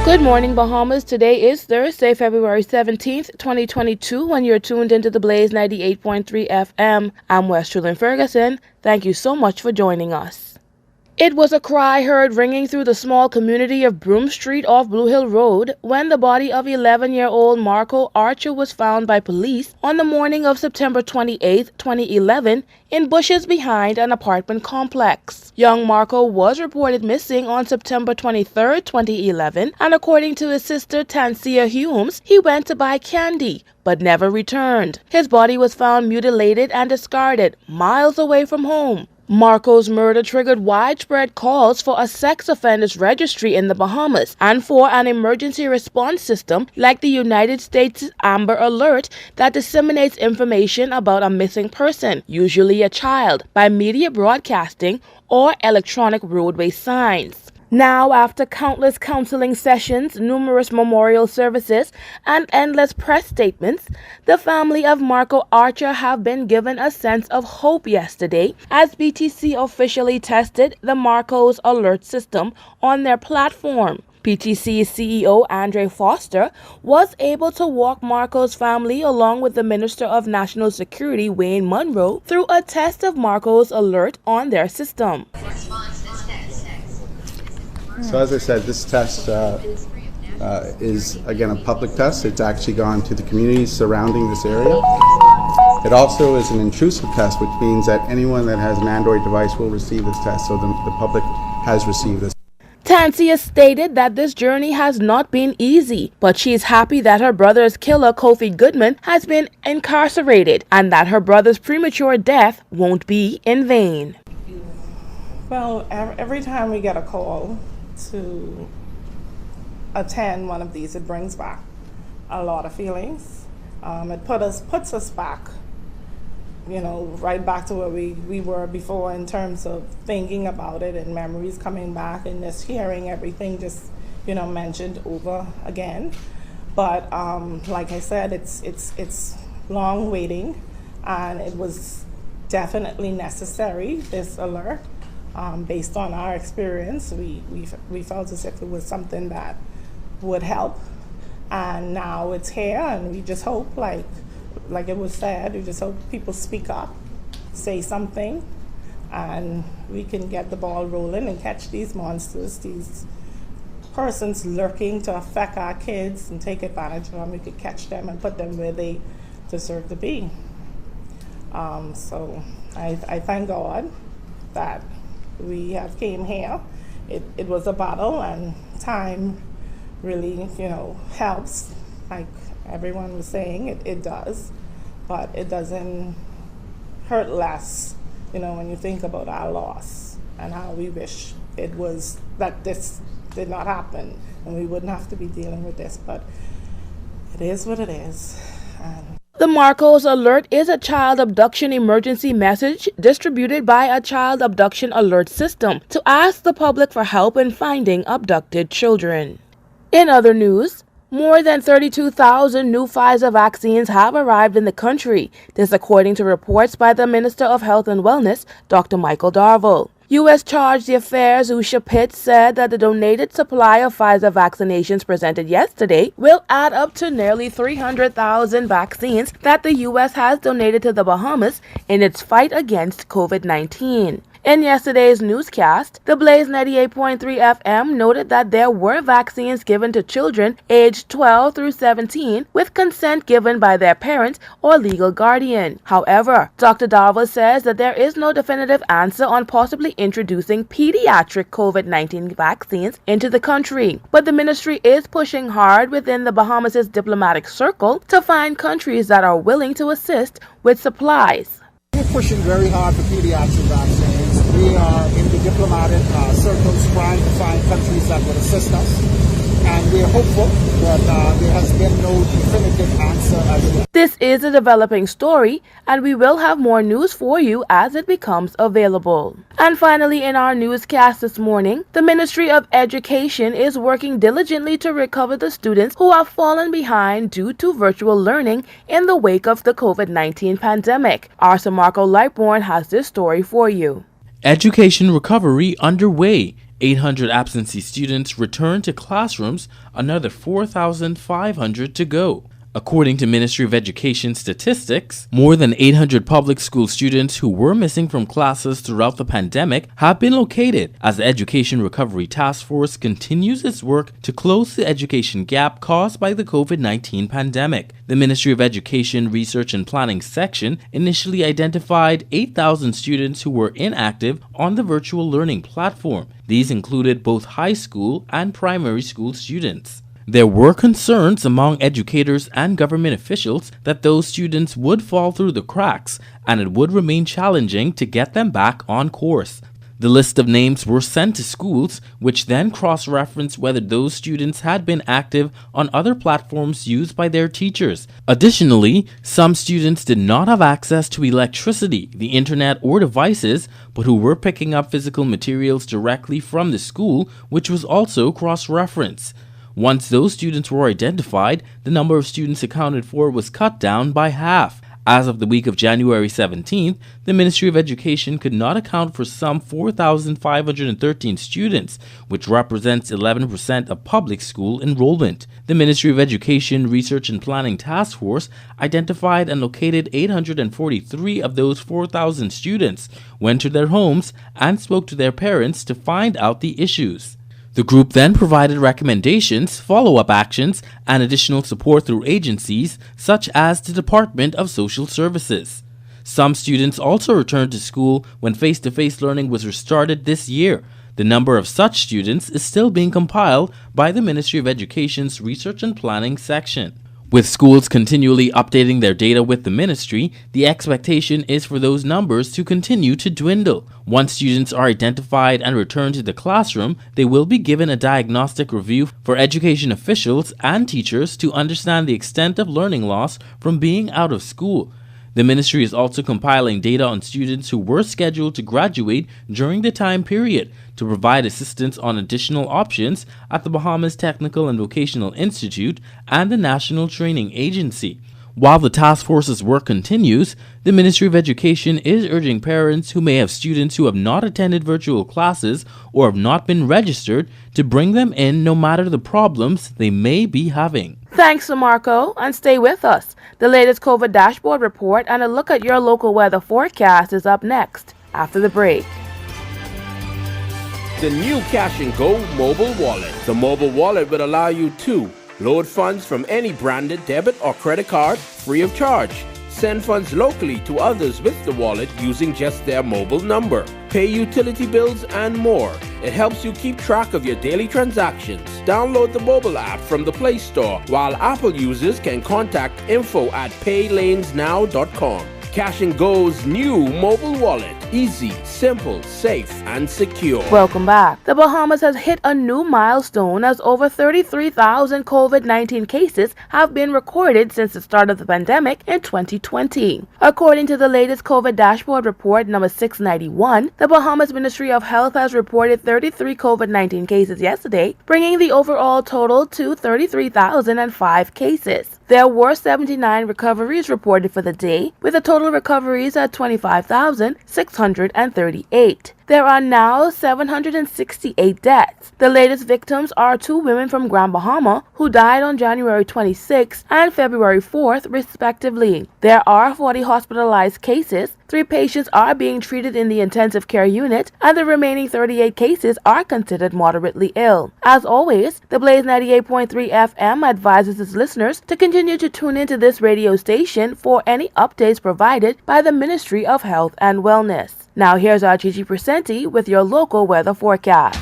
Good morning, Bahamas. Today is Thursday, February 17th, 2022, when you're tuned into the Blaze 98.3 FM. I'm Westrelyn Ferguson. Thank you so much for joining us. It was a cry heard ringing through the small community of Broome Street off Blue Hill Road when the body of 11-year-old Marco Archer was found by police on the morning of September 28, 2011, in bushes behind an apartment complex. Young Marco was reported missing on September 23, 2011, and according to his sister Tancia Humes, he went to buy candy but never returned. His body was found mutilated and discarded miles away from home. Marco's murder triggered widespread calls for a sex offenders registry in the Bahamas and for an emergency response system like the United States Amber Alert that disseminates information about a missing person, usually a child, by media broadcasting or electronic roadway signs. Now, after countless counseling sessions, numerous memorial services, and endless press statements, the family of Marco Archer have been given a sense of hope yesterday as PTC officially tested the Marco's Alert system on their platform. PTC's CEO Andre Foster was able to walk Marco's family along with the Minister of National Security Wayne Munro through a test of Marco's Alert on their system. So as I said, this test is, again, a public test. It's actually gone to the communities surrounding this area. It also is an intrusive test, which means that anyone that has an Android device will receive this test, so the public has received this. Tancia stated that this journey has not been easy, but she is happy that her brother's killer, Kofi Goodman, has been incarcerated and that her brother's premature death won't be in vain. Well, every time we get a call to attend one of these, it brings back a lot of feelings. It puts us back, right back to where we were before in terms of thinking about it and memories coming back and just hearing everything just, mentioned over again. But like I said, it's long waiting, and it was definitely necessary, this alert. Based on our experience, we felt as if it was something that would help, and now it's here, and we just hope, like it was said, we just hope people speak up, say something, and we can get the ball rolling and catch these monsters, these persons lurking to affect our kids and take advantage of them. We could catch them and put them where they deserve to be. So I thank God that we have came here. It was a battle, and time really, helps. Like everyone was saying, it does, but it doesn't hurt less, when you think about our loss and how we wish it was that this did not happen and we wouldn't have to be dealing with this, but it is what it is. The Marco's Alert is a child abduction emergency message distributed by a child abduction alert system to ask the public for help in finding abducted children. In other news, more than 32,000 new Pfizer vaccines have arrived in the country, this according to reports by the Minister of Health and Wellness, Dr. Michael Darville. U.S. Charge d'Affaires Usha Pitt said that the donated supply of Pfizer vaccinations presented yesterday will add up to nearly 300,000 vaccines that the U.S. has donated to the Bahamas in its fight against COVID-19. In yesterday's newscast, the Blaze 98.3 FM noted that there were vaccines given to children aged 12 through 17 with consent given by their parents or legal guardian. However, Dr. Darville says that there is no definitive answer on possibly introducing pediatric COVID-19 vaccines into the country. But the ministry is pushing hard within the Bahamas' diplomatic circle to find countries that are willing to assist with supplies. We're pushing very hard for pediatric vaccines. We are in the diplomatic circles trying to find countries that would assist us, and we're hopeful that there has been no definitive answer as yet. This is a developing story, and we will have more news for you as it becomes available. And finally, in our newscast this morning, the Ministry of Education is working diligently to recover the students who have fallen behind due to virtual learning in the wake of the COVID-19 pandemic. Arthur Marco Lightbourne has this story for you. Education recovery underway 800 absentee students returned to classrooms, another 4,500 to go. According to Ministry of Education statistics, more than 800 public school students who were missing from classes throughout the pandemic have been located as the Education Recovery Task Force continues its work to close the education gap caused by the COVID-19 pandemic. The Ministry of Education Research and Planning section initially identified 8,000 students who were inactive on the virtual learning platform. These included both high school and primary school students. There were concerns among educators and government officials that those students would fall through the cracks and it would remain challenging to get them back on course. The list of names were sent to schools, which then cross-referenced whether those students had been active on other platforms used by their teachers. Additionally, some students did not have access to electricity, the internet, or devices, but who were picking up physical materials directly from the school, which was also cross-referenced. Once those students were identified, the number of students accounted for was cut down by half. As of the week of January 17th, the Ministry of Education could not account for some 4,513 students, which represents 11% of public school enrollment. The Ministry of Education Research and Planning Task Force identified and located 843 of those 4,000 students, went to their homes, and spoke to their parents to find out the issues. The group then provided recommendations, follow-up actions, and additional support through agencies such as the Department of Social Services. Some students also returned to school when face-to-face learning was restarted this year. The number of such students is still being compiled by the Ministry of Education's Research and Planning section. With schools continually updating their data with the ministry, the expectation is for those numbers to continue to dwindle. Once students are identified and returned to the classroom, they will be given a diagnostic review for education officials and teachers to understand the extent of learning loss from being out of school. The ministry is also compiling data on students who were scheduled to graduate during the time period to provide assistance on additional options at the Bahamas Technical and Vocational Institute and the National Training Agency. While the task force's work continues, the Ministry of Education is urging parents who may have students who have not attended virtual classes or have not been registered to bring them in no matter the problems they may be having. Thanks, Marco, and stay with us. The latest COVID dashboard report and a look at your local weather forecast is up next after the break. The new Cash and Go mobile wallet. The mobile wallet will allow you to load funds from any branded debit or credit card free of charge. Send funds locally to others with the wallet using just their mobile number. Pay utility bills and more. It helps you keep track of your daily transactions. Download the mobile app from the Play Store, while Apple users can contact info@paylanesnow.com. Cash and Go's new mobile wallet. Easy, simple, safe, and secure. Welcome back. The Bahamas has hit a new milestone as over 33,000 COVID-19 cases have been recorded since the start of the pandemic in 2020. According to the latest COVID dashboard report number 691, the Bahamas Ministry of Health has reported 33 COVID-19 cases yesterday, bringing the overall total to 33,005 cases. There were 79 recoveries reported for the day, with the total recoveries at 25,638. There are now 768 deaths. The latest victims are 2 women from Grand Bahama who died on January 26th and February 4th, respectively. There are 40 hospitalized cases. 3 patients are being treated in the intensive care unit, and the remaining 38 cases are considered moderately ill. As always, the Blaze 98.3 FM advises its listeners to continue to tune into this radio station for any updates provided by the Ministry of Health and Wellness. Now here's our Gigi Presenti with your local weather forecast.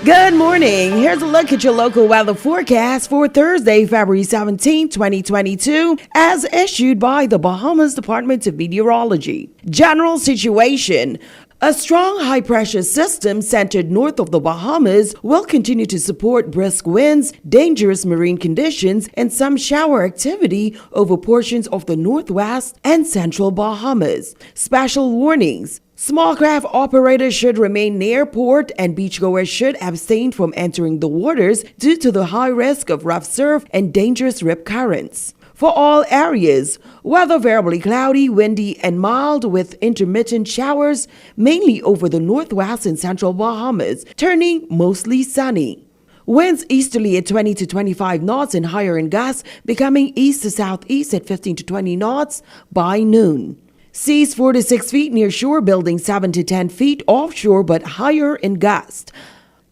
Good morning. Here's a look at your local weather forecast for Thursday, February 17, 2022, as issued by the Bahamas Department of Meteorology. General situation. A strong high-pressure system centered north of the Bahamas will continue to support brisk winds, dangerous marine conditions, and some shower activity over portions of the northwest and central Bahamas. Special warnings. Small craft operators should remain near port, and beachgoers should abstain from entering the waters due to the high risk of rough surf and dangerous rip currents. For all areas, weather variably cloudy, windy, and mild with intermittent showers, mainly over the northwest and central Bahamas, turning mostly sunny. Winds easterly at 20 to 25 knots and higher in gusts, becoming east to southeast at 15 to 20 knots by noon. Seas 4 to 6 feet near shore, buildings 7 to 10 feet offshore but higher in gust.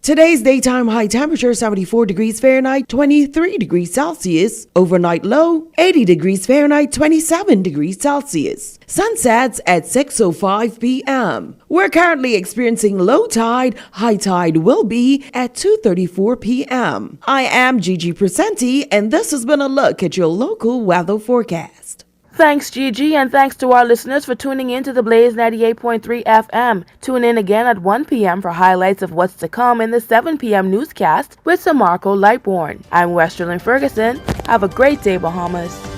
Today's daytime high temperature 74 degrees Fahrenheit, 23 degrees Celsius. Overnight low 80 degrees Fahrenheit, 27 degrees Celsius. Sunsets at 6:05 p.m. We're currently experiencing low tide. High tide will be at 2:34 p.m. I am Gigi Presenti, and this has been a look at your local weather forecast. Thanks, Gigi, and thanks to our listeners for tuning in to the Blaze 98.3 FM. Tune in again at 1 p.m. for highlights of what's to come in the 7 p.m. newscast with Samarco Lightborn. I'm Westerlyn Ferguson. Have a great day, Bahamas.